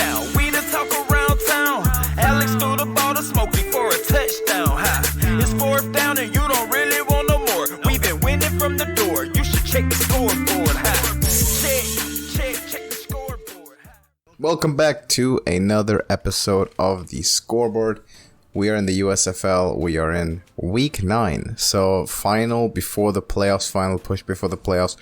down. We the talk around town. Alex threw the ball to Smokey for a touchdown. It's fourth down and you don't really want no more. We've been winning from the door. You should check the scoreboard. Check the scoreboard. Welcome back to another episode of the Scoreboard. We are in the USFL. We are in week 9. So final before the playoffs, final push before the playoffs.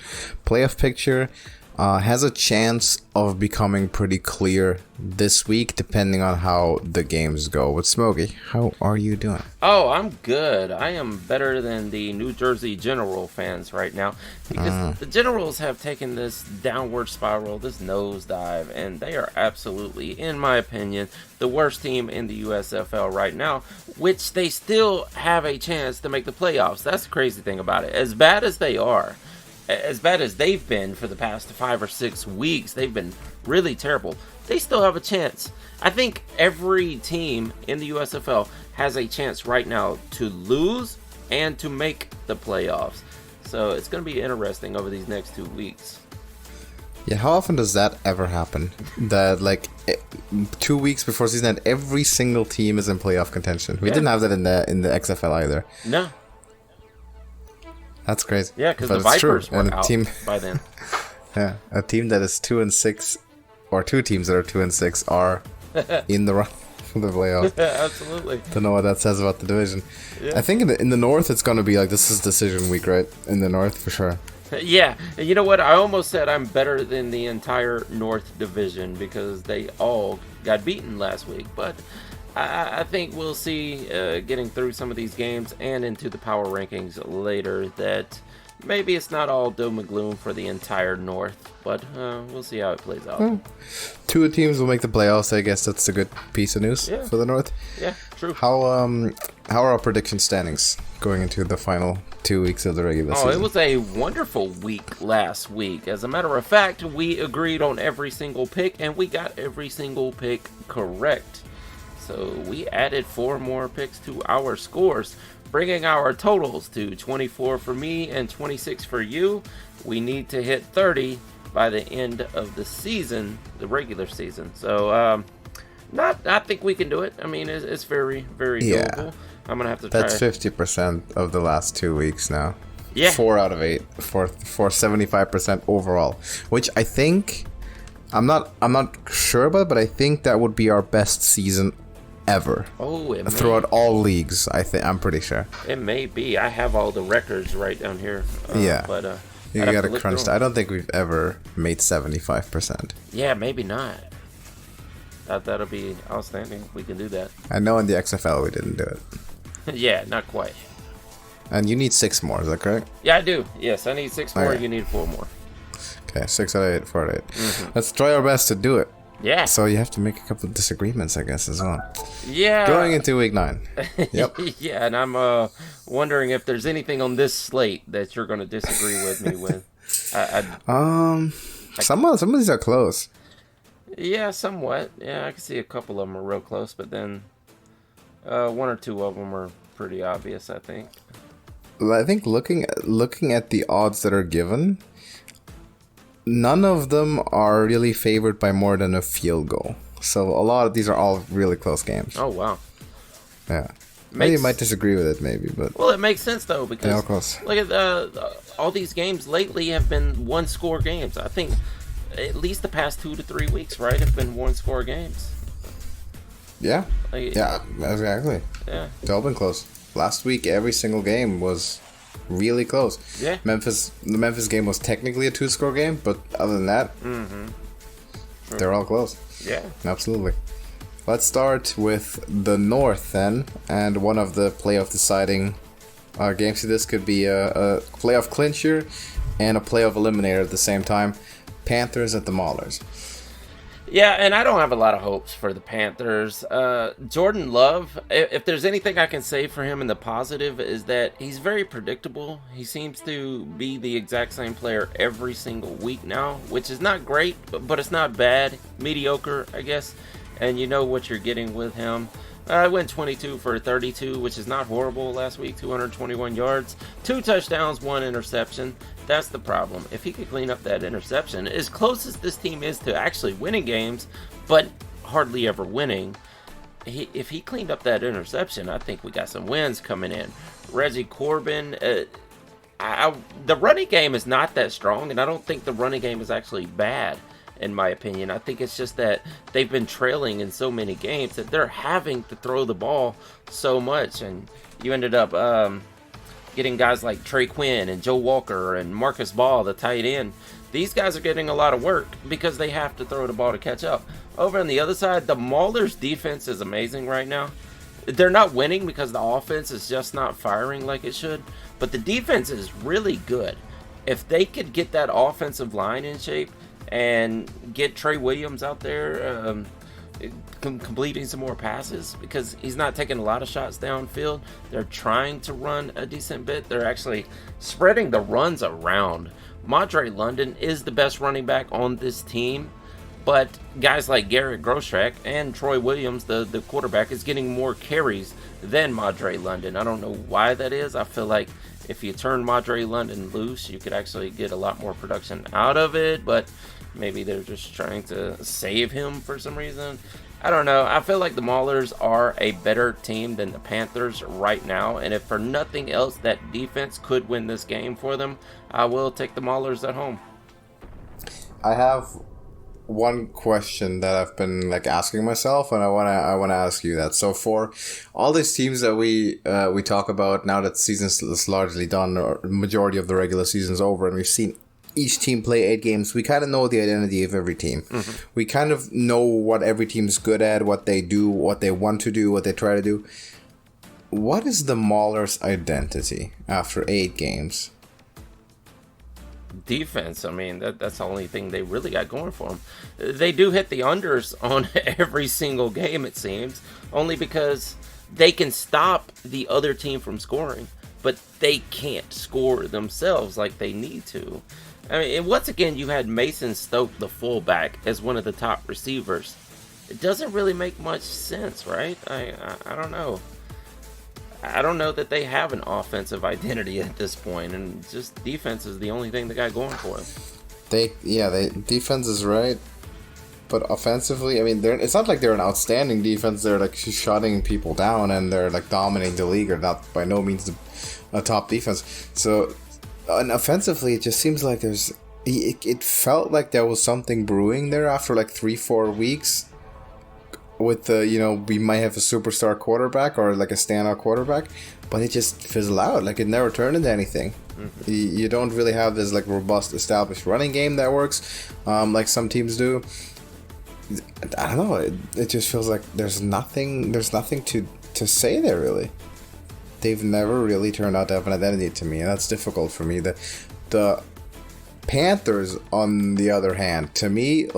Playoff picture has a chance of becoming pretty clear this week, depending on how the games go. With Smokey, how are you doing? Oh, I'm good. I am better than the New Jersey General fans right now, because the Generals have taken this downward spiral, this nosedive, and they are absolutely, in my opinion, the worst team in the USFL right now, which they still have a chance to make the playoffs. That's the crazy thing about it. As bad as they are, as bad as they've been for the past 5 or 6 weeks, they've been really terrible. They still have a chance. I think every team in the USFL has a chance right now to lose and to make the playoffs. So it's going to be interesting over these next 2 weeks. Yeah, how often does that ever happen? That 2 weeks before season end, every single team is in playoff contention. We didn't have that in the XFL either. No. That's crazy. Yeah, because the Vipers were out by then. Yeah, a team that is 2-6, or 2 teams that are 2-6 are in the run for the playoffs. Yeah, absolutely. Don't know what that says about the division. Yeah. I think in the North it's going to be like, this is decision week, right? In the North, for sure. Yeah, and you know what? I almost said I'm better than the entire North division because they all got beaten last week. But I think we'll see, getting through some of these games and into the power rankings later, that maybe it's not all doom and gloom for the entire North, but we'll see how it plays out. 2 teams will make the playoffs. I guess that's a good piece of news for the North. Yeah, true. How are our prediction standings going into the final 2 weeks of the regular season? It was a wonderful week last week. As a matter of fact, we agreed on every single pick, and we got every single pick correct. So we added 4 more picks to our scores, bringing our totals to 24 for me and 26 for you. We need to hit 30 by the end of the season, the regular season. So I think we can do it. I mean, it's very, very doable. I'm going to have to try. That's 50% of the last 2 weeks now. Yeah. 4 out of 8 for 75% overall, which I think, I'm not sure about, but I think that would be our best season ever. Throughout all leagues, I'm pretty sure. It may be. I have all the records right down here. But you gotta crunch that. I don't think we've ever made 75%. Yeah, maybe not. That'll be outstanding. We can do that. I know in the XFL we didn't do it. Yeah, not quite. And you need 6 more, is that correct? Yeah, I do. Yes, I need 6 more. You need 4 more. Okay, 6 out of 8, 4 out of 8. Mm-hmm. Let's try our best to do it. Yeah. So you have to make a couple of disagreements, I guess, as well. Yeah. Going into week 9. Yep. Yeah, and I'm wondering if there's anything on this slate that you're going to disagree with me with. Some of these are close. Yeah, somewhat. Yeah, I can see a couple of them are real close, but then 1 or 2 of them are pretty obvious, I think. I think looking at the odds that are given, none of them are really favored by more than a field goal. So a lot of these are all really close games. Oh, wow. Yeah. Maybe you might disagree with it, maybe, but... Well, it makes sense, though, because close. Look at all these games lately have been 1-score games. I think at least the past 2 to 3 weeks, right, have been 1-score games. Yeah. Yeah, exactly. Yeah. It's all been close. Last week, every single game was really close. Yeah. The Memphis game was technically a 2-score game, but other than that, they're all close. Yeah. Absolutely. Let's start with the North then, and one of the playoff deciding games. This could be a playoff clincher and a playoff eliminator at the same time. Panthers at the Maulers. Yeah, and I don't have a lot of hopes for the Panthers. Jordan Love, if there's anything I can say for him in the positive, is that he's very predictable. He seems to be the exact same player every single week now, which is not great, but it's not bad. Mediocre, I guess. And you know what you're getting with him. I went 22 for 32, which is not horrible last week, 221 yards, 2 touchdowns, 1 interception. That's the problem. If he could clean up that interception, as close as this team is to actually winning games, but hardly ever winning. If he cleaned up that interception, I think we got some wins coming in. Reggie Corbin, the running game is not that strong, and I don't think the running game is actually bad, in my opinion. I think it's just that they've been trailing in so many games that they're having to throw the ball so much, and you ended up getting guys like Trey Quinn and Joe Walker and Marcus Ball, the tight end. These guys are getting a lot of work because they have to throw the ball to catch up. Over on the other side, the Maulers' defense is amazing right now. They're not winning because the offense is just not firing like it should, but the defense is really good. If they could get that offensive line in shape and get Trey Williams out there completing some more passes, because he's not taking a lot of shots downfield. They're trying to run a decent bit. They're actually spreading the runs around. Madre London is the best running back on this team, but guys like Garrett Groshek and Troy Williams, the quarterback, is getting more carries than Madre London. I don't know why that is. I feel like if you turn Madre London loose, you could actually get a lot more production out of it, but maybe they're just trying to save him for some reason. I don't know. I feel like the Maulers are a better team than the Panthers right now, and if for nothing else, that defense could win this game for them. I will take the Maulers at home. I have one question that I've been asking myself, and I wanna ask you that. So for all these teams that we talk about now that the season is largely done, or majority of the regular season's over, and we've seen each team play 8 games, we kind of know the identity of every team. Mm-hmm. We kind of know what every team's good at, what they do, what they want to do, what they try to do. What is the Maulers' identity after 8 games? Defense. I mean, that's the only thing they really got going for them. They do hit the unders on every single game, it seems, only because they can stop the other team from scoring, but they can't score themselves like they need to. I mean, and once again, you had Mason Stoke, the fullback, as one of the top receivers. It doesn't really make much sense, right? I don't know. I don't know that they have an offensive identity at this point, and just defense is the only thing they got going for them. Defense is right, but offensively, I mean, it's not like they're an outstanding defense. They're shutting people down, and they're dominating the league, or not by no means a top defense. So, and offensively, it just seems like it felt like there was something brewing there after 3-4 weeks. With we might have a superstar quarterback or a standout quarterback, but it just fizzled out. It never turned into anything. Mm-hmm. You don't really have this robust established running game that works, like some teams do. I don't know. It just feels like there's nothing to say there really. They've never really turned out to have an identity to me, and that's difficult for me. The Panthers, on the other hand, to me,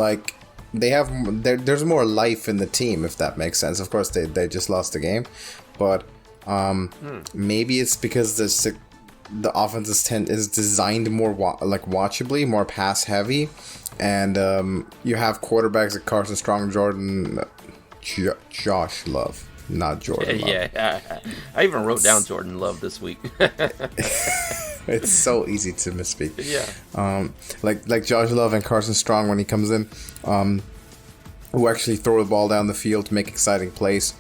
there's more life in the team, if that makes sense. Of course, they just lost the game, but maybe it's because the offense is designed more watchably, more pass heavy, and you have quarterbacks like Carson Strong, Josh Love, not Jordan Love. Yeah, I even wrote down Jordan Love this week. It's so easy to misspeak. Yeah. Like Josh Love and Carson Strong when he comes in, who actually throw the ball down the field to make exciting plays.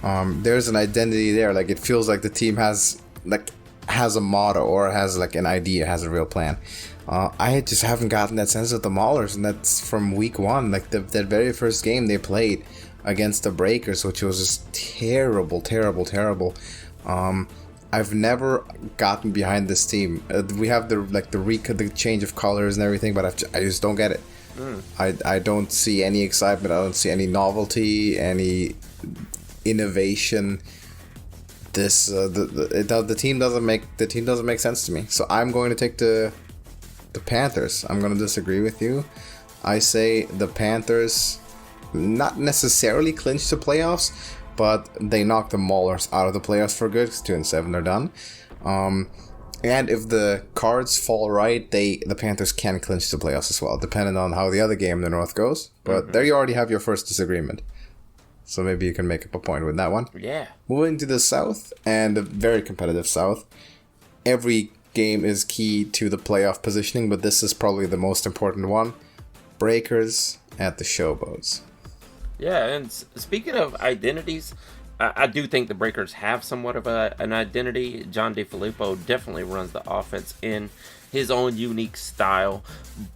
There's an identity there. It feels like the team has a motto, or has an idea, has a real plan. I just haven't gotten that sense of the Maulers, and that's from week 1. That very first game they played against the Breakers, which was just terrible. I've never gotten behind this team. We have the change of colors and everything, but I just don't get it. I don't see any excitement. I don't see any novelty, any innovation. The team doesn't make sense to me. So I'm going to take the Panthers. I'm going to disagree with you. I say the Panthers not necessarily clinch the playoffs, but they knocked the Maulers out of the playoffs for good, because 2-7 they're done. And if the cards fall right, the Panthers can clinch the playoffs as well, depending on how the other game in the North goes. But there you already have your first disagreement. So maybe you can make up a point with that one. Yeah. Moving to the South, and a very competitive South. Every game is key to the playoff positioning, but this is probably the most important one. Breakers at the Showboats. Yeah, and speaking of identities, I do think the Breakers have somewhat of an identity. John DeFilippo definitely runs the offense in his own unique style,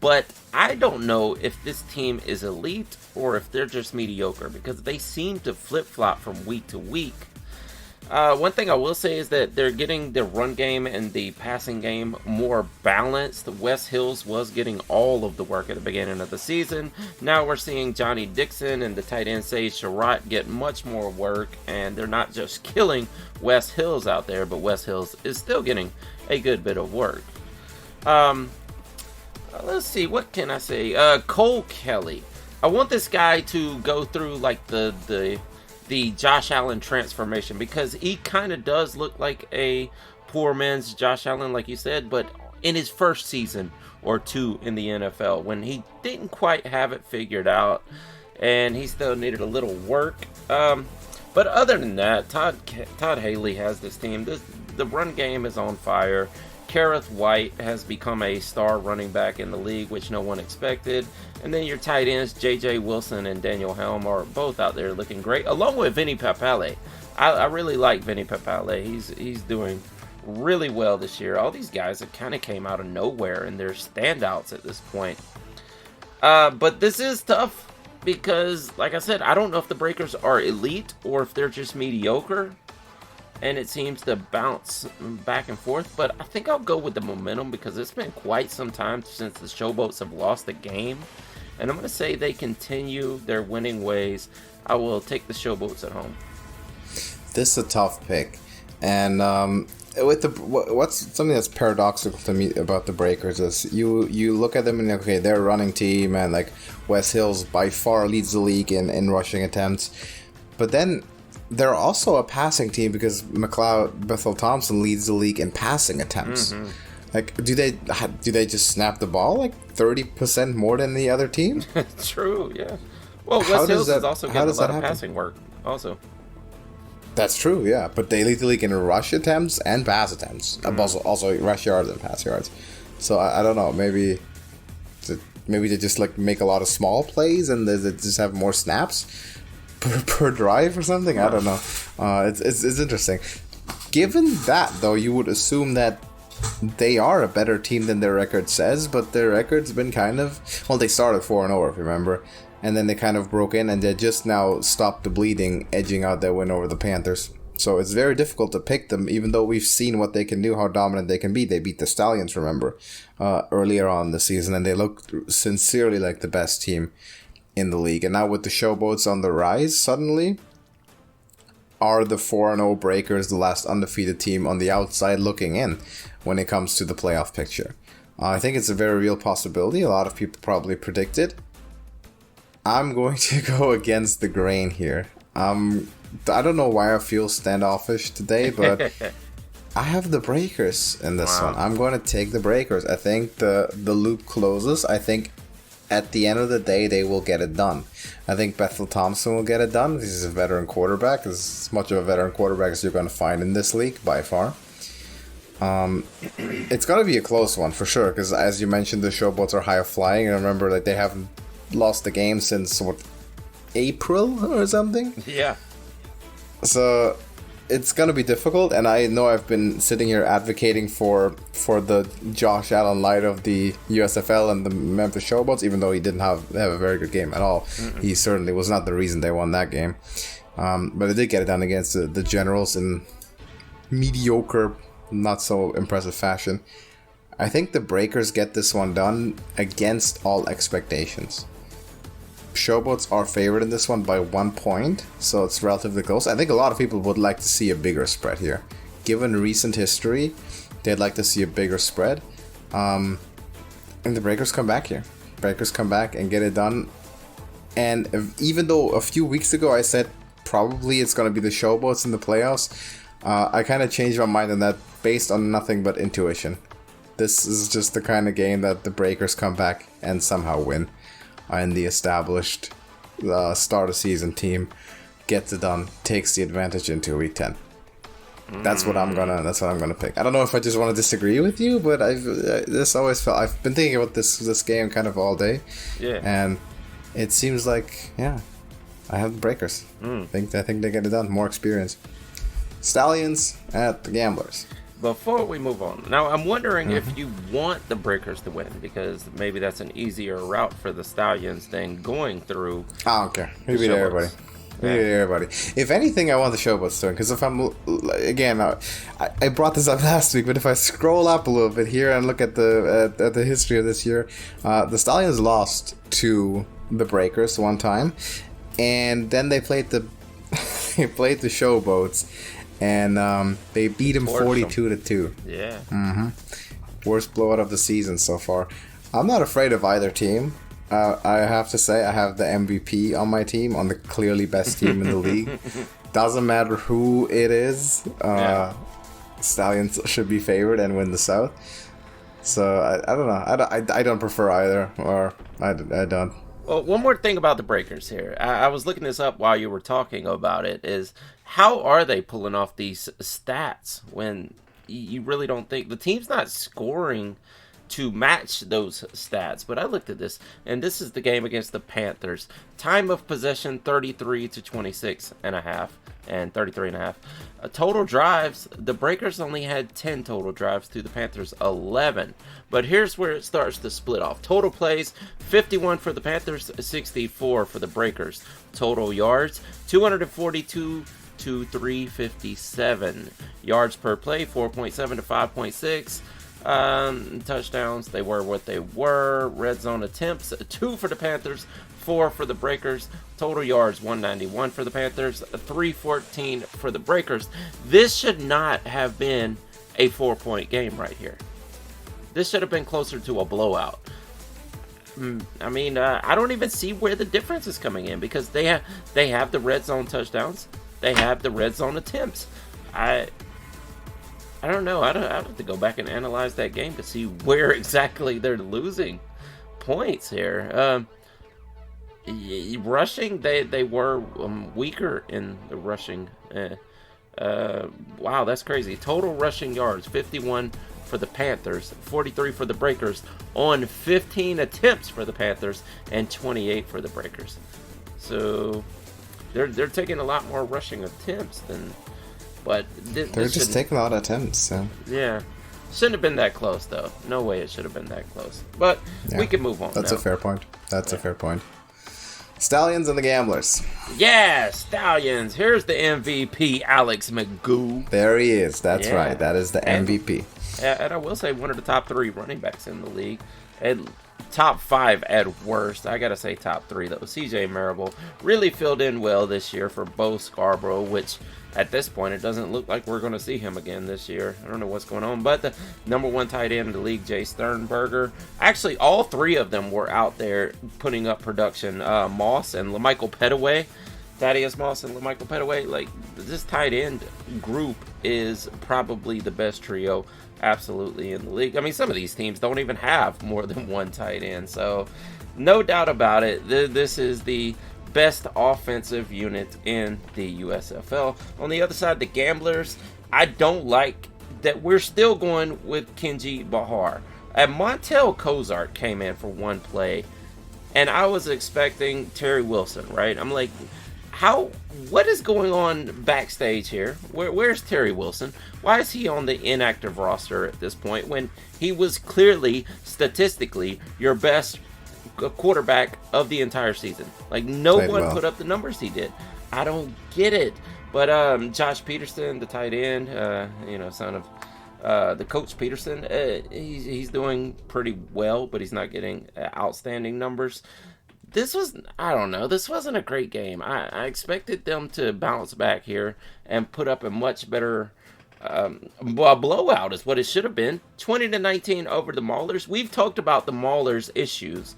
but I don't know if this team is elite or if they're just mediocre, because they seem to flip-flop from week to week. One thing I will say is that they're getting the run game and the passing game more balanced. Wes Hills was getting all of the work at the beginning of the season. Now we're seeing Johnny Dixon and the tight end Sage Surratt get much more work, and they're not just killing Wes Hills out there, but Wes Hills is still getting a good bit of work. Let's see, what can I say? Cole Kelly. I want this guy to go through like the Josh Allen transformation, because he kind of does look like a poor man's Josh Allen, like you said, but in his first season or two in the NFL, when he didn't quite have it figured out and he still needed a little work. But other than that, Todd Haley has this team. The run game is on fire. Kareth White has become a star running back in the league, which no one expected. And then your tight ends, J.J. Wilson and Daniel Helm, are both out there looking great, along with Vinny Papale. I really like Vinny Papale. He's doing really well this year. All these guys have kind of came out of nowhere, and they're standouts at this point. But this is tough because, like I said, I don't know if the Breakers are elite or if they're just mediocre. And it seems to bounce back and forth. But I think I'll go with the momentum, because it's been quite some time since the Showboats have lost a game. And I'm going to say they continue their winning ways. I will take the Showboats at home. This is a tough pick. And with what's something that's paradoxical to me about the Breakers is you look at them and, okay, they're a running team, and like Wes Hills by far leads the league in rushing attempts. But then they're also a passing team, because Bethel-Thompson leads the league in passing attempts. Mm-hmm. Like, do they just snap the ball like 30% more than the other team? True, yeah. Well, Wes Hills is also getting a lot of passing work, also. That's true, yeah. But they lead the league in rush attempts and pass attempts. Mm-hmm. Also rush yards and pass yards. So I don't know. Maybe they just like make a lot of small plays and they just have more snaps per drive or something. I don't know. It's interesting. Given that, though, you would assume that they are a better team than their record says, but their record's been kind of, well, they started 4-0, if you remember, and then they kind of broke in, and they just now stopped the bleeding, edging out their win over the Panthers. So it's very difficult to pick them, even though we've seen what they can do, how dominant they can be. They beat the Stallions, remember, earlier on in the season, and they looked sincerely like the best team in the league. And now with the Showboats on the rise, suddenly, are the 4-0 Breakers the last undefeated team on the outside looking in when it comes to the playoff picture? I think it's a very real possibility. A lot of people probably predict it. I'm going to go against the grain here. I don't know why I feel standoffish today, but I have the Breakers in this one. I'm going to take the Breakers. I think the loop closes. I think at the end of the day, they will get it done. I think Bethel-Thompson will get it done. He's a veteran quarterback. He's as much of a veteran quarterback as you're going to find in this league, by far. It's going to be a close one, for sure, because as you mentioned, the Showboats are high flying. And remember, like, they haven't lost the game since, April or something? Yeah. So it's going to be difficult, and I know I've been sitting here advocating for the Josh Allen light of the USFL and the Memphis Showboats, even though he didn't have a very good game at all. Mm-mm. He certainly was not the reason they won that game. But they did get it done against the Generals in mediocre, not so impressive fashion. I think the Breakers get this one done against all expectations. Showboats are favored in this one by 1 point, so it's relatively close. I think a lot of people would like to see a bigger spread here. Given recent history, they'd like to see a bigger spread. And the Breakers come back here. Breakers come back and get it done. And even though a few weeks ago I said probably it's going to be the Showboats in the playoffs, I kind of changed my mind on that based on nothing but intuition. This is just the kind of game that the Breakers come back and somehow win. And the established start of season team gets it done, takes the advantage into week 10. That's what I'm gonna pick. I don't know if I just want to disagree with you, but I've been thinking about this game kind of all day. Yeah. And it seems like, yeah, I have the Breakers. I think they get it done. More experience. Stallions at the Gamblers. Before we move on, now I'm wondering if you want the Breakers to win, because maybe that's an easier route for the Stallions than going through. I don't care. We beat everybody. If anything, I want the Showboats to win, because if I'm, again, I brought this up last week, but if I scroll up a little bit here and look at the history of this year, the Stallions lost to the Breakers one time, and then they played the Showboats, and they beat them 42-2. Yeah. Worst blowout of the season so far. I'm not afraid of either team. I have to say, I have the MVP on my team, on the clearly best team in the league. Doesn't matter who it is. Stallions should be favored and win the South. So I don't know. I don't prefer either, or I don't. Well, one more thing about the Breakers here. I was looking this up while you were talking about it. Is how are they pulling off these stats when you really don't think the team's not scoring to match those stats? But I looked at this, and this is the game against the Panthers. Time of possession 33-26 and a half, and 33.5. Total drives, the Breakers only had 10 total drives to the Panthers 11. But here's where it starts to split off. Total plays, 51 for the Panthers, 64 for the Breakers. Total yards, 242 to 357. Yards per play, 4.7 to 5.6. Touchdowns, they were what they were. Red zone attempts, 2 for the Panthers, 4 for the Breakers. Total yards, 191 for the Panthers, 314 for the Breakers. This should not have been a 4-point game right here. This should have been closer to a blowout. I mean, I don't even see where the difference is coming in, because they have the red zone touchdowns. They have the red zone attempts. I don't know. I'd have to go back and analyze that game to see where exactly they're losing points here. Rushing, they were weaker in the rushing. Wow, that's crazy. Total rushing yards, 51 for the Panthers, 43 for the Breakers, on 15 attempts for the Panthers, and 28 for the Breakers. So they're taking a lot more rushing attempts than, but they're just taking a lot of attempts. So. Yeah, shouldn't have been that close though. No way it should have been that close. But we can move on. That's now. A fair point. That's a fair point. Stallions and the Gamblers. Yeah, Stallions. Here's the MVP, Alex McGough. There he is. That's right. That is the MVP. And I will say one of the top 3 running backs in the league. And top 5 at worst. I got to say top 3, though. CJ Marable really filled in well this year for Bo Scarborough, which at this point, it doesn't look like we're going to see him again this year. I don't know what's going on. But the number 1 tight end in the league, Jay Sternberger. Actually, all 3 of them were out there putting up production. Moss and LaMichael Petaway. Thaddeus Moss and LaMichael Petaway. Like, this tight end group is probably the best trio absolutely in the league. I mean, some of these teams don't even have more than 1 tight end. So, no doubt about it. This is the best offensive unit in the USFL. On the other side, the Gamblers, I don't like that we're still going with Kenji Bahar. And Montel Kozart came in for 1 play, and I was expecting Terry Wilson, right? I'm like, what is going on backstage here? Where's Terry Wilson? Why is he on the inactive roster at this point when he was clearly, statistically, your best quarterback of the entire season? Like, no one put up the numbers he did. I don't get it. But Josh Peterson, the tight end, son of the coach Peterson, he's doing pretty well, but he's not getting outstanding numbers. This wasn't a great game. I expected them to bounce back here and put up a much better blowout is what it should have been. 20-19 over the Maulers. We've talked about the Maulers' issues.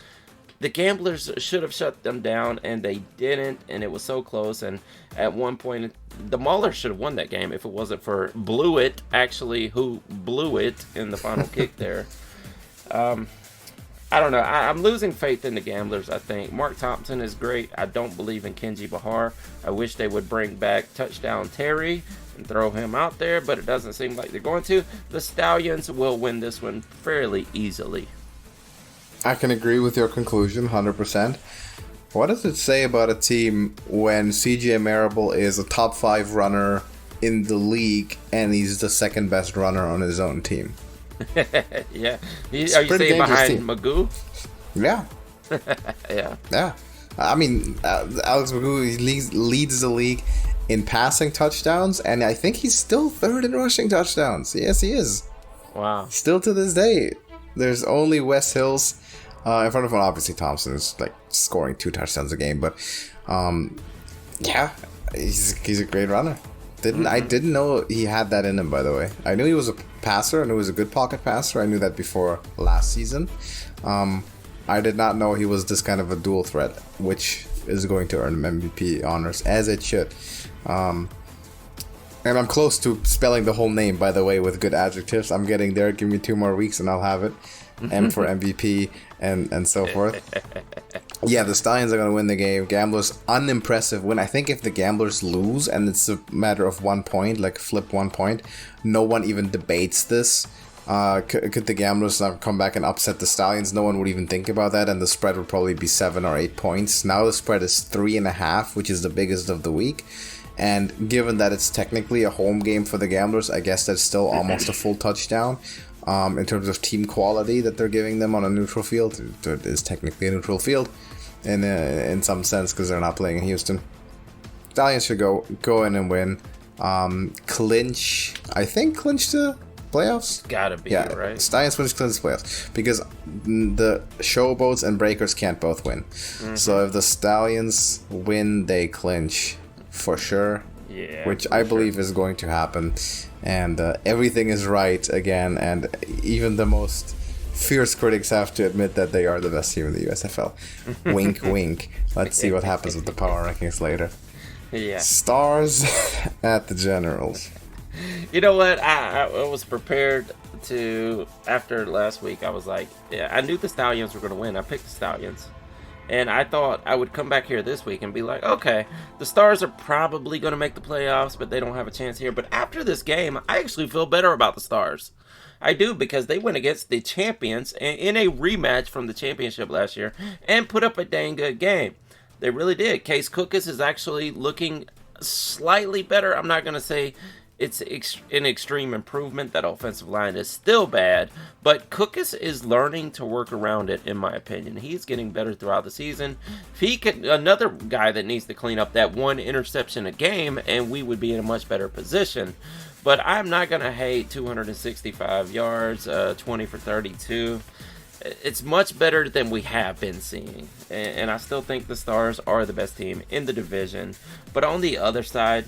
The Gamblers should have shut them down, and they didn't, and it was so close. And at one point, the Maulers should have won that game if it wasn't for Blewett, actually, who blew it in the final kick there. I don't know. I'm losing faith in the Gamblers, I think. Mark Thompson is great. I don't believe in Kenji Bahar. I wish they would bring back Touchdown Terry and throw him out there, but it doesn't seem like they're going to. The Stallions will win this one fairly easily. I can agree with your conclusion, 100%. What does it say about a team when CJ Marable is a top 5 runner in the league and he's the second best runner on his own team? Yeah. Are you saying behind Magoo? Yeah. Yeah. Yeah. I mean, Alex Magoo leads the league in passing touchdowns, and I think he's still third in rushing touchdowns. Yes, he is. Wow. Still to this day. There's only Wes Hills in front of him. Obviously, Thompson is like scoring 2 touchdowns a game, but yeah, he's a great runner. I didn't know he had that in him, by the way. I knew he was a passer, and he was a good pocket passer. I knew that before last season. I did not know he was this kind of a dual threat, which is going to earn him MVP honors, as it should. And I'm close to spelling the whole name, by the way, with good adjectives. I'm getting there. Give me 2 more weeks and I'll have it. M for MVP and so forth. Yeah, the Stallions are going to win the game. Gamblers, unimpressive win. I think if the Gamblers lose and it's a matter of 1 point, like flip 1 point, no one even debates this. Could the Gamblers not come back and upset the Stallions? No one would even think about that, and the spread would probably be 7 or 8 points. Now the spread is 3.5, which is the biggest of the week. And given that it's technically a home game for the Gamblers, I guess that's still almost a full touchdown. In terms of team quality that they're giving them on a neutral field, it is technically a neutral field in some sense because they're not playing in Houston. Stallions should go in and win. Clinch the playoffs? Gotta be, yeah, right? Stallions clinch the playoffs because the Showboats and Breakers can't both win. Mm-hmm. So if the Stallions win, they clinch for sure. Yeah, which I believe is going to happen. And everything is right again, and even the most fierce critics have to admit that they are the best team in the USFL. Wink, wink. Let's see what happens with the power rankings later. Yeah. Stars at the Generals. You know what? I was prepared to, after last week, I was like, yeah, I knew the Stallions were going to win. I picked the Stallions. And I thought I would come back here this week and be like, okay, the Stars are probably going to make the playoffs, but they don't have a chance here. But after this game, I actually feel better about the Stars. I do, because they went against the champions in a rematch from the championship last year and put up a dang good game. They really did. Case Cookus is actually looking slightly better. I'm not going to say it's an extreme improvement. That offensive line is still bad, but Cookus is learning to work around it, in my opinion. He's getting better throughout the season. If he could, another guy that needs to clean up that 1 interception a game, and we would be in a much better position. But I'm not going to hate 265 yards, 20 for 32. It's much better than we have been seeing. And I still think the Stars are the best team in the division. But on the other side,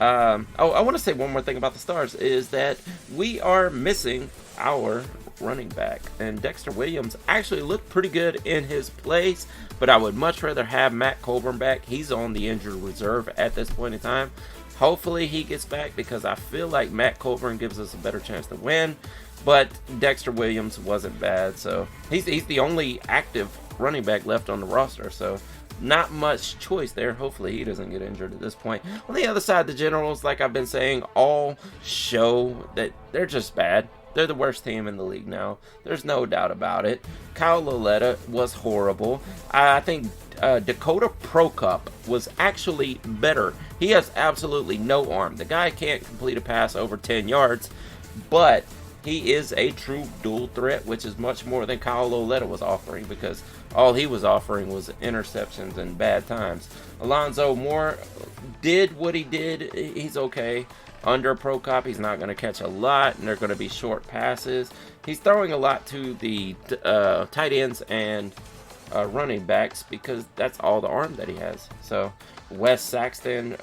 I want to say one more thing about the Stars, is that we are missing our running back. And Dexter Williams actually looked pretty good in his place, but I would much rather have Matt Colburn back. He's on the injured reserve at this point in time. Hopefully he gets back, because I feel like Matt Colburn gives us a better chance to win. But Dexter Williams wasn't bad, so he's the only active running back left on the roster, so not much choice there. Hopefully he doesn't get injured at this point. On the other side, the Generals, like I've been saying, all show that they're just bad. They're the worst team in the league now. There's no doubt about it. Kyle Lauletta was horrible. I think Dakota Prokop was actually better. He has absolutely no arm. The guy can't complete a pass over 10 yards, but he is a true dual threat, which is much more than Kyle Lauletta was offering, because all he was offering was interceptions and bad times. Alonzo Moore did what he did. He's okay. Under Prokop, he's not going to catch a lot, and they're going to be short passes. He's throwing a lot to the tight ends and running backs, because that's all the arm that he has. So Wes Saxton,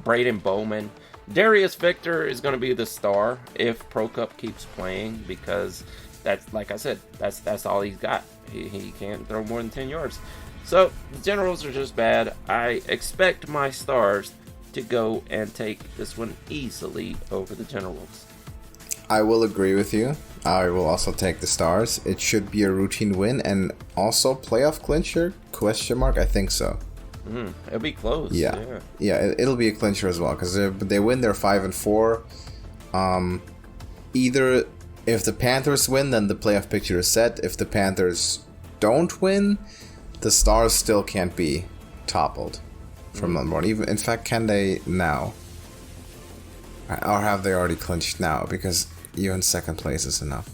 Braden Bowman, Darius Victor is going to be the star if Prokop keeps playing, because that's, like I said, that's all he's got. He can't throw more than 10 yards. So the Generals are just bad. I expect my Stars to go and take this one easily over the Generals. I will agree with you. I will also take the Stars. It should be a routine win, and also playoff clincher? Question mark? I think so. It'll be close. Yeah, it'll be a clincher as well, because they win, they're 5-4. Either if the Panthers win, then the playoff picture is set. If the Panthers don't win, the Stars still can't be toppled from number one. Even in fact, can they now? Or have they already clinched now? Because even second place is enough.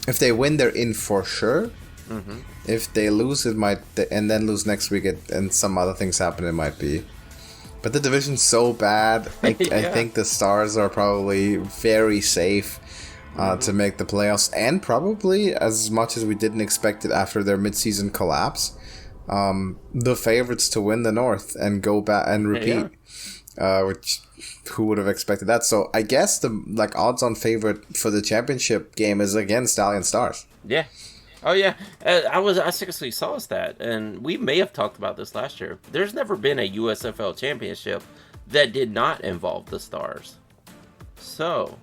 If they win, they're in for sure. If they lose, it might, and then lose next week, and some other things happen, it might be. But the division's so bad. I think the Stars are probably very safe to make the playoffs, and probably as much as we didn't expect it after their midseason collapse, the favorites to win the North and go back and repeat. Which, who would have expected that? So I guess the odds-on favorite for the championship game is again Stallion Stars. Yeah. Oh yeah, I seriously saw that, and we may have talked about this last year. There's never been a USFL championship that did not involve the Stars. So,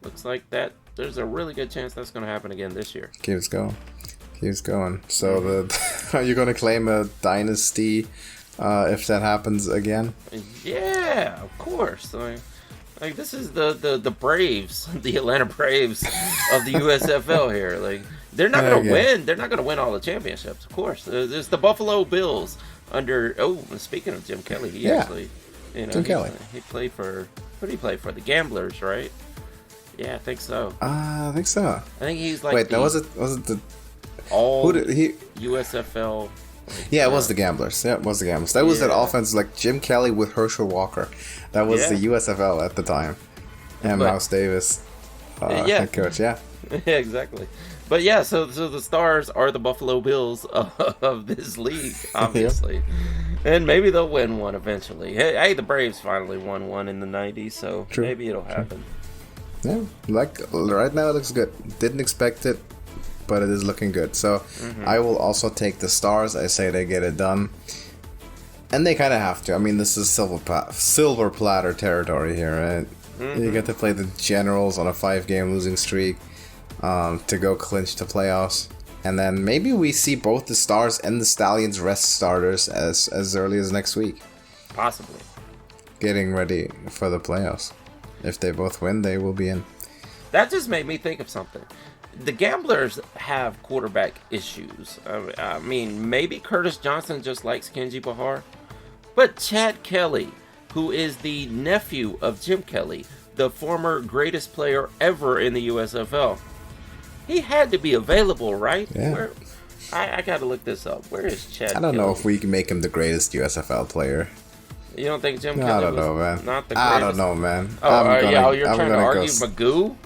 looks like that there's a really good chance that's going to happen again this year. Keeps going. So, are you going to claim a dynasty if that happens again? Yeah, of course. Like this is the Braves, the Atlanta Braves of the USFL here. Like they're not going to win. They're not going to win all the championships, of course. There's the Buffalo Bills under. Oh, speaking of Jim Kelly, he actually, Jim Kelly. He played for. What did he play for? The Gamblers, right? Yeah, I think so. I think so. I think he's like. Wait, was it the all who did he USFL? Yeah, it was the Gamblers. Yeah, it was the Gamblers. That was that offense, like Jim Kelly with Herschel Walker. That was the USFL at the time. And Mouse Davis, head coach. Yeah. Yeah, exactly. But yeah, so the Stars are the Buffalo Bills of this league, obviously. And maybe they'll win one eventually. Hey, the Braves finally won one in the 90s, so maybe it'll happen. Yeah, like right now it looks good. Didn't expect it, but it is looking good. So I will also take the Stars. I say they get it done. And they kind of have to. I mean, this is silver platter territory here, right? You get to play the Generals on a 5-game losing streak to go clinch the playoffs. And then maybe we see both the Stars and the Stallions rest starters as early as next week. Possibly. Getting ready for the playoffs. If they both win, they will be in. That just made me think of something. The Gamblers have quarterback issues. I mean, maybe Curtis Johnson just likes Kenji Bahar. But Chad Kelly, who is the nephew of Jim Kelly, the former greatest player ever in the USFL, he had to be available, right? Yeah. I got to look this up. Where is Chad Kelly? I don't know if we can make him the greatest USFL player. You don't think Jim Kelly was not the greatest? I don't know, man. You're trying to argue Magoo?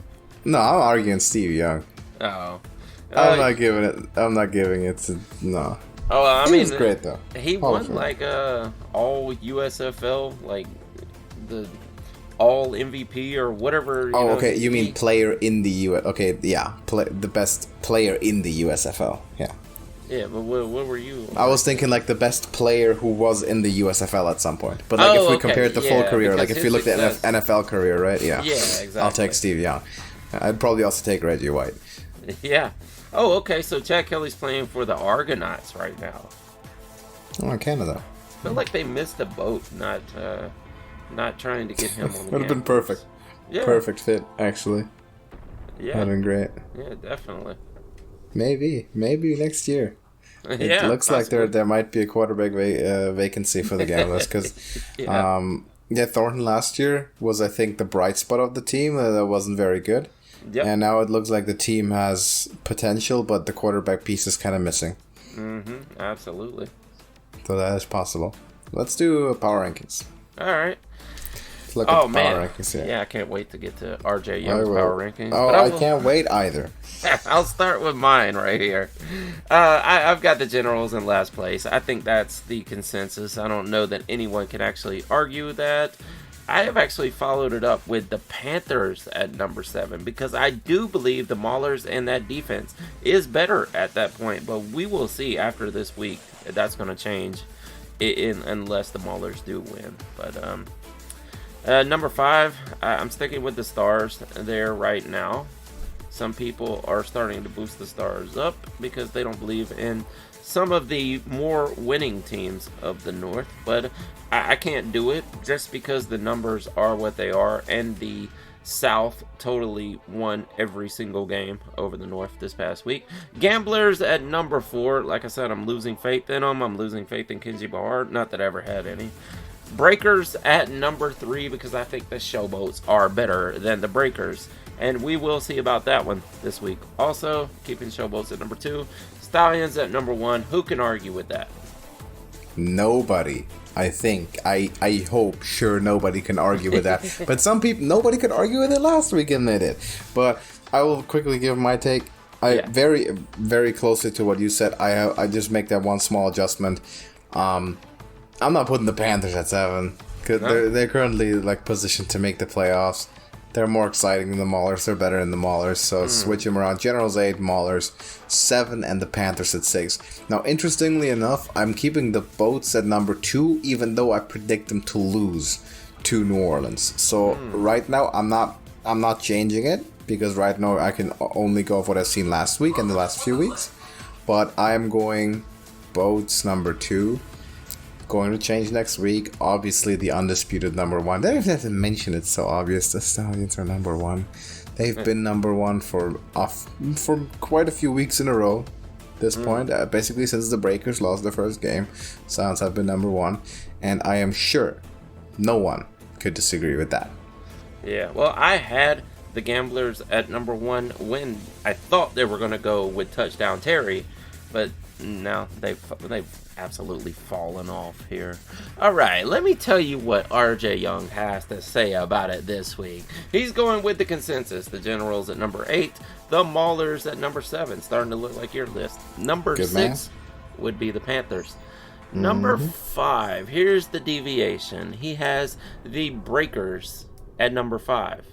No, I'm arguing Steve Young. Oh. I'm not giving it to... No. Oh, I mean... He was great, though. He won, like, all USFL, like, the all MVP or whatever. Okay. You mean player in the US... Okay, yeah. The best player in the USFL. Yeah. Yeah, but what were you? I was thinking, like, the best player who was in the USFL at some point. But, like, if we compared the full career, like, if you looked at NFL career, right? Yeah. Yeah, exactly. I'll take Steve Young. I'd probably also take Reggie White. Yeah. Oh, okay. So Chad Kelly's playing for the Argonauts right now. Oh, in Canada. I feel like they missed the boat, not trying to get him on the Would have been perfect. Yeah. Perfect fit, actually. Yeah. Would have been great. Yeah, definitely. Maybe next year. It looks possibly. Like there might be a quarterback vacancy for the Gamblers because Thornton last year was, I think, the bright spot of the team that wasn't very good. Yep. And now it looks like the team has potential, but the quarterback piece is kind of missing. Absolutely. So that is possible. Let's do power rankings. All right. Let's look at power rankings here. Yeah, I can't wait to get to RJ Young's power rankings. Oh, I can't wait either. I'll start with mine right here. I've got the Generals in last place. I think that's the consensus. I don't know that anyone can actually argue that. I have actually followed it up with the Panthers at number 7 because I do believe the Maulers and that defense is better at that point. But we will see after this week if that's going to change unless the Maulers do win. But number 5, I'm sticking with the Stars there right now. Some people are starting to boost the Stars up because they don't believe in some of the more winning teams of the North, but I can't do it just because the numbers are what they are, and the South totally won every single game over the North this past week. Gamblers at number 4. Like I said, I'm losing faith in them. I'm losing faith in Kenji Bahar. Not that I ever had any. Breakers at number 3 because I think the Showboats are better than the Breakers. And we will see about that one this week. Also, keeping Showboats at number 2. Stallions at number 1. Who can argue with that? Nobody. I think. I hope. Sure, nobody can argue with that. But some people, nobody could argue with it last week, and they did. But I will quickly give my take. Very, very closely to what you said. I just make that one small adjustment. I'm not putting the Panthers at 7. Cause they're currently like positioned to make the playoffs. They're more exciting than the Maulers. They're better than the Maulers. So switch them around. Generals 8, Maulers 7, and the Panthers at 6. Now, interestingly enough, I'm keeping the Boats at number 2, even though I predict them to lose to New Orleans. So right now, I'm not changing it because right now I can only go off what I've seen last week and the last few weeks. But I'm going Boats number 2. Going to change next week. Obviously, the undisputed number 1. They don't have to mention it, so obvious. The Stallions are number 1. They've been number 1 for quite a few weeks in a row. At this point, basically since the Breakers lost their first game, Stallions have been number 1, and I am sure no one could disagree with that. Yeah. Well, I had the Gamblers at number 1 when I thought they were going to go with Touchdown Terry, but now they've absolutely fallen off here. Alright, let me tell you what RJ Young has to say about it this week. He's going with the consensus. The Generals at number 8, the Maulers at number 7. Starting to look like your list. Number 6 would be the Panthers. Number 5, here's the deviation. He has the Breakers at number 5.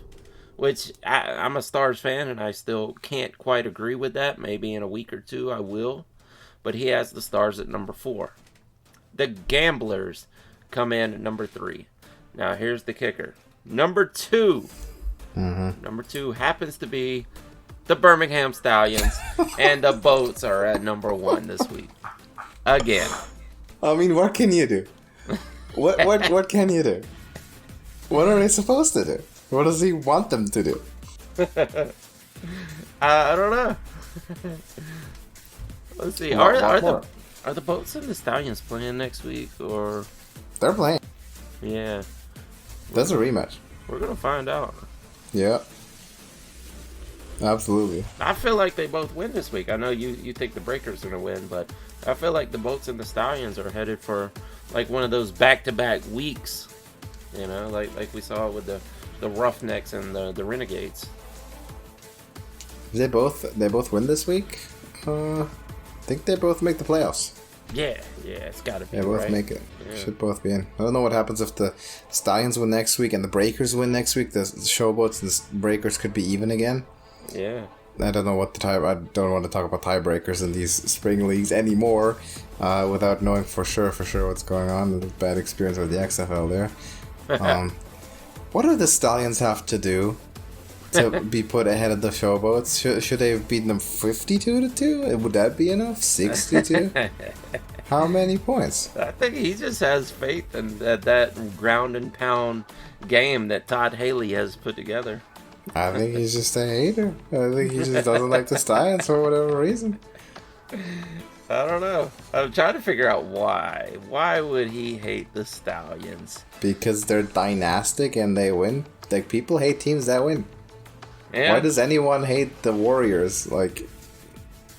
Which, I'm a Stars fan, and I still can't quite agree with that. Maybe in a week or two I will. But he has the Stars at number 4. The Gamblers come in at number 3. Now, here's the kicker. Number 2. Number 2 happens to be the Birmingham Stallions. And the Boats are at number 1 this week. Again. I mean, what can you do? What can you do? What are they supposed to do? What does he want them to do? I don't know. Let's see. Are the Boats and the Stallions playing next week, or they're playing? Yeah, that's a rematch. We're gonna find out. Yeah, absolutely. I feel like they both win this week. I know you think the Breakers are gonna win, but I feel like the Boats and the Stallions are headed for like one of those back-to-back weeks. You know, like we saw with the Roughnecks and the Renegades. They both win this week. I think they both make the playoffs. Yeah, it's got to be. They both make it. Yeah. Should both be in. I don't know what happens if the Stallions win next week and the Breakers win next week. The Showboats and the Breakers could be even again. Yeah. I don't know what I don't want to talk about tiebreakers in these spring leagues anymore, without knowing for sure what's going on. The bad experience with the XFL there. What do the Stallions have to do to be put ahead of the Showboats? Should they have beaten them 52-2? Would that be enough? 62? How many points? I think he just has faith in that ground and pound game that Todd Haley has put together. I think he's just a hater. I think he just doesn't like the Stallions for whatever reason. I don't know. I'm trying to figure out why. Why would he hate the Stallions? Because they're dynastic and they win. Like, people hate teams that win. Yeah. Why does anyone hate the Warriors? Like,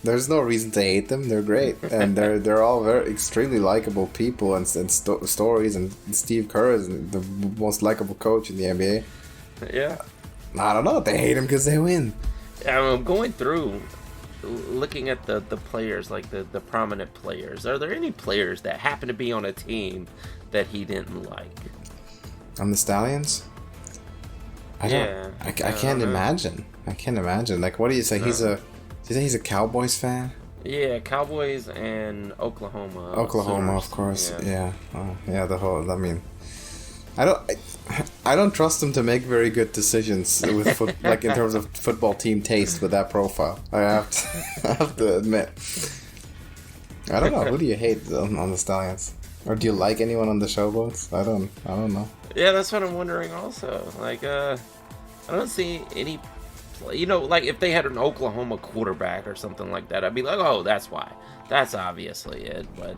there's no reason to hate them. They're great, and they're all very extremely likable people and stories. And Steve Kerr is the most likable coach in the NBA. Yeah. I don't know. They hate him because they win. I'm going through, looking at the players, like the prominent players. Are there any players that happen to be on a team that he didn't like? On the Stallions? I can't imagine. I can't imagine. Like, what do you say? Do you say he's a Cowboys fan? Yeah, Cowboys and Oklahoma. Oklahoma, Sooners. of course. Yeah. The whole. I mean, I don't trust him to make very good decisions with like in terms of football team taste with that profile. I have to admit. I don't know. Who do you hate on the Stallions? Or do you like anyone on the showboats? I don't know. Yeah, that's what I'm wondering also. Like, I don't see any, like if they had an Oklahoma quarterback or something like that, I'd be like, oh, that's why. That's obviously it. But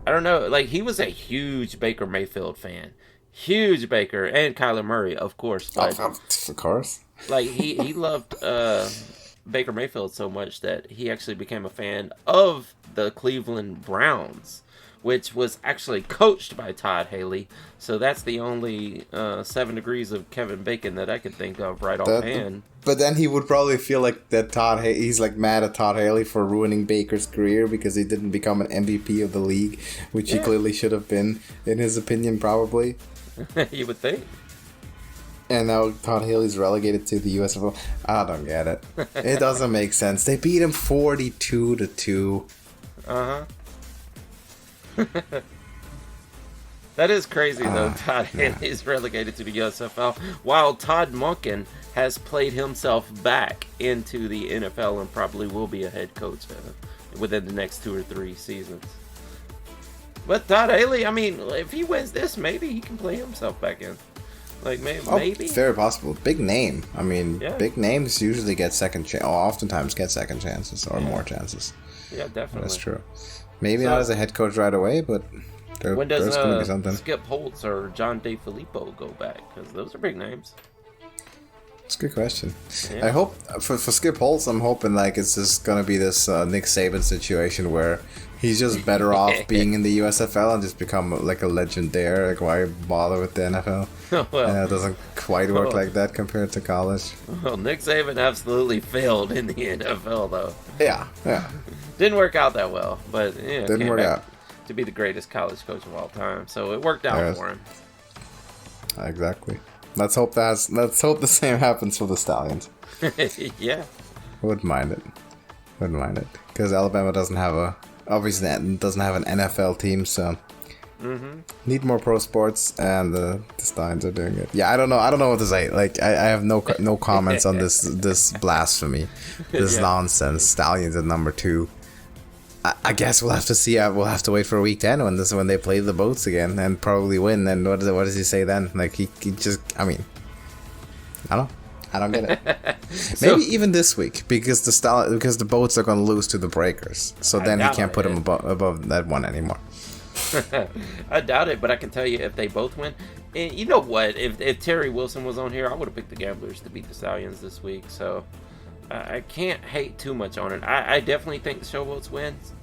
I don't know. Like, he was a huge Baker Mayfield fan. Huge Baker and Kyler Murray, of course. But, of course. Like, he loved Baker Mayfield so much that he actually became a fan of the Cleveland Browns, which was actually coached by Todd Haley. So that's the only 7 degrees of Kevin Bacon that I could think of right offhand. But then he would probably feel like that he's like mad at Todd Haley for ruining Baker's career because he didn't become an MVP of the league, which he clearly should have been, in his opinion, probably. You would think. And now Todd Haley's relegated to the USFL. I don't get it. It doesn't make sense. They beat him 42-2. Uh-huh. That is crazy, though. Todd Haley's relegated to the USFL, while Todd Monken has played himself back into the NFL and probably will be a head coach within the next 2 or 3 seasons. But Todd Haley, I mean, if he wins this, maybe he can play himself back in. Like, maybe. Very possible. Big name. I mean, big names usually get oftentimes get second chances or more chances. Yeah, definitely. That's true. Maybe not as a head coach right away, but when does there's going to be something. Skip Holtz or John DeFilippo go back? Because those are big names. It's a good question. Yeah. I hope for Skip Holtz, I'm hoping like it's just going to be this Nick Saban situation where he's just better off being in the USFL and just become like a legend there. Like, why bother with the NFL? Well, it doesn't quite work like that compared to college. Well, Nick Saban absolutely failed in the NFL, though. Yeah. Didn't work out that well, but didn't work out to be the greatest college coach of all time. So it worked out for him. Exactly. Let's hope the same happens for the Stallions. Yeah. Wouldn't mind it. Because Alabama doesn't have an NFL team, so need more pro sports, and the Stallions are doing it. Yeah, I don't know what to say. Like, I have no comments on this blasphemy, this nonsense. Stallions at number 2. I guess we'll have to see. We'll have to wait for week 10 when they play the boats again and probably win. And what does he say then? Like, he just, I mean, I don't get it. Maybe even this week because the boats are going to lose to the Breakers. So then he can't put him above that one anymore. I doubt it, but I can tell you if they both win. And you know what? If Terry Wilson was on here, I would have picked the Gamblers to beat the Stallions this week. So I can't hate too much on it. I definitely think the Showboats wins,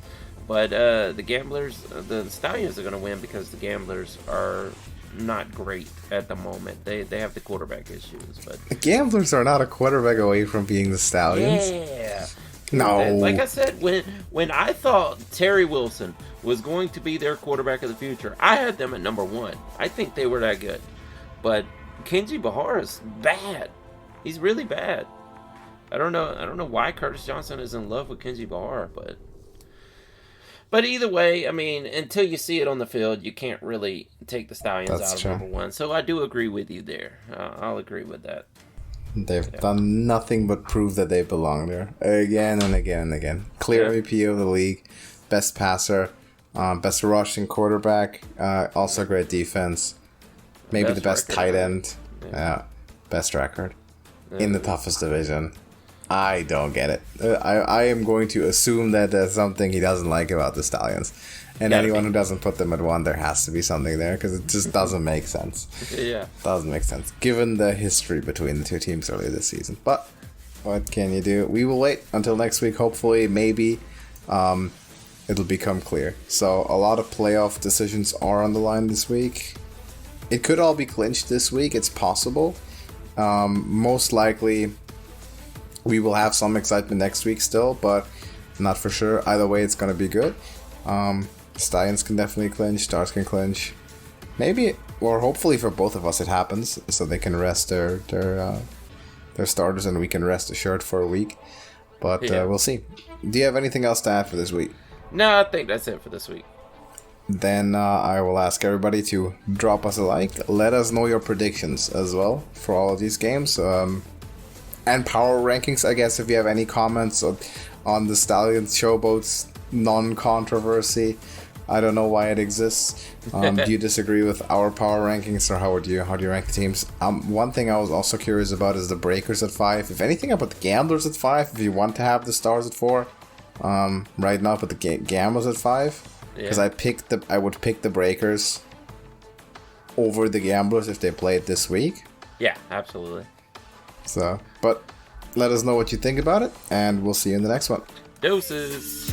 but the Gamblers, the Stallions are going to win because the Gamblers are not great at the moment. They have the quarterback issues, but the Gamblers are not a quarterback away from being the Stallions. Yeah. No. Like I said, when I thought Terry Wilson was going to be their quarterback of the future, I had them at number 1. I think they were that good. But Kenji Bahar is bad. He's really bad. I don't know why Curtis Johnson is in love with Kenji Bahar, but either way, I mean, until you see it on the field, you can't really take the Stallions out of number 1. So I do agree with you there. I'll agree with that. They've done nothing but prove that they belong there again and again and again. Clear MVP of the league, best passer, best rushing quarterback, also great defense, maybe the best tight end, best record in the toughest division. I don't get it. I am going to assume that there's something he doesn't like about the Stallions. And anyone who doesn't put them at 1, there has to be something there because it just doesn't make sense. Yeah. Doesn't make sense given the history between the two teams earlier this season. But what can you do? We will wait until next week. Hopefully, maybe it'll become clear. So a lot of playoff decisions are on the line this week. It could all be clinched this week. It's possible. Most likely, we will have some excitement next week still, but not for sure. Either way, it's going to be good. Stallions can definitely clinch. Stars can clinch. Maybe, or hopefully for both of us, it happens so they can rest their starters and we can rest assured for a week. But we'll see. Do you have anything else to add for this week? No, I think that's it for this week. Then I will ask everybody to drop us a like. Let us know your predictions as well for all of these games. And power rankings, I guess, if you have any comments on the Stallions Showboats non-controversy. I don't know why it exists. Do you disagree with our power rankings, or how do you rank the teams? One thing I was also curious about is the breakers at 5. If anything, I put the gamblers at 5. If you want to have the stars at 4, right now I put the gamblers at 5 because I would pick the breakers over the gamblers if they played this week. Yeah, absolutely. So, but let us know what you think about it, and we'll see you in the next one. Deuces.